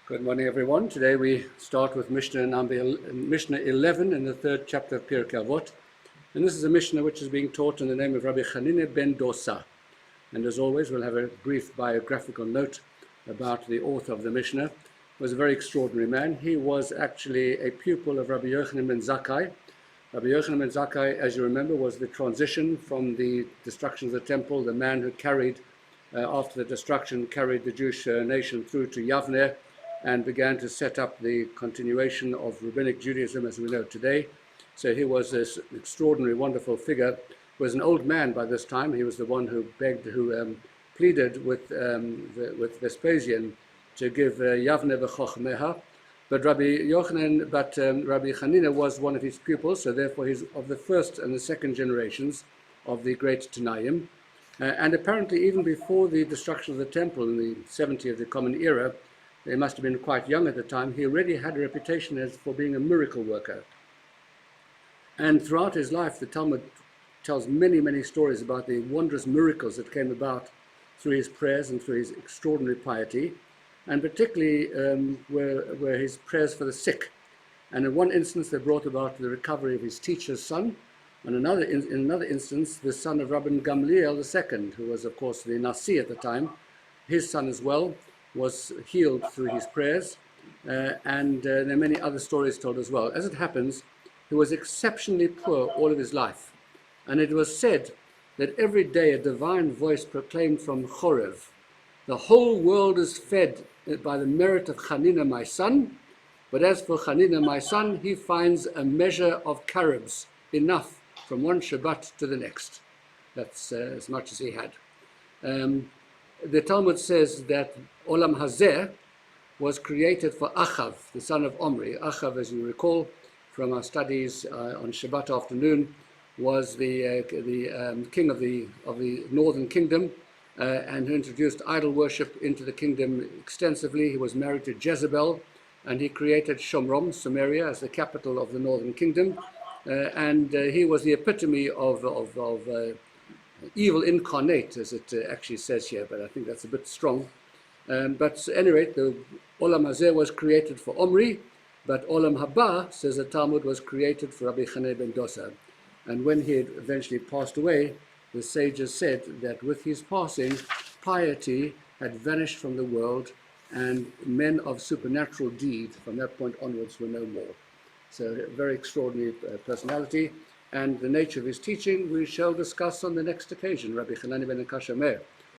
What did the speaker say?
Good morning, everyone. Today we start with Mishnah 11 in the third chapter of Pirkei Avot. And this is a Mishnah which is being taught in the name of Rabbi Hanina ben Dosa. And as always, we'll have a brief biographical note about the author of the Mishnah. He was a very extraordinary man. He was actually a pupil of Rabbi Yochanan ben Zakkai. Rabbi Yochanan ben Zakkai, as you remember, was the transition from the destruction of the temple, the man who carried, after the destruction, carried the Jewish nation through to Yavneh, and began to set up the continuation of rabbinic Judaism as we know today. So he was this extraordinary, wonderful figure. He was an old man by this time. He was the one who pleaded with Vespasian to give Yavneh v'chochmeha. But Rabbi Hanina was one of his pupils, so therefore he's of the first and the second generations of the great Tanaim. And apparently even before the destruction of the temple in the 70 of the Common Era, he must have been quite young at the time, he already had a reputation for being a miracle worker. And throughout his life, the Talmud tells many, many stories about the wondrous miracles that came about through his prayers and through his extraordinary piety, and particularly were his prayers for the sick. And in one instance, they brought about the recovery of his teacher's son, and in another instance, the son of Rabban Gamliel II, who was, of course, the Nasi at the time. His son as well was healed through his prayers, and there are many other stories told as well. As it happens, he was exceptionally poor all of his life, and it was said that every day a divine voice proclaimed from Chorev, "The whole world is fed by the merit of Hanina, my son, but as for Hanina, my son, he finds a measure of carobs, enough from one Shabbat to the next." That's as much as he had. The Talmud says that Olam Hazeh was created for Achav, the son of Omri. Achav, as you recall from our studies on Shabbat afternoon, was the king of the northern kingdom, and who introduced idol worship into the kingdom extensively. He was married to Jezebel, and he created Shomron, Samaria, as the capital of the northern kingdom. And he was the epitome of evil incarnate, as it actually says here, but I think that's a bit strong. But at any rate, the Olam Hazeh was created for Omri, but Olam Haba, says the Talmud, was created for Rabbi Hanina ben Dosa. And when he had eventually passed away, the sages said that with his passing, piety had vanished from the world, and men of supernatural deed from that point onwards were no more. So a very extraordinary personality. And the nature of his teaching we shall discuss on the next occasion, Rabbi Hanina ben Akasha Meir.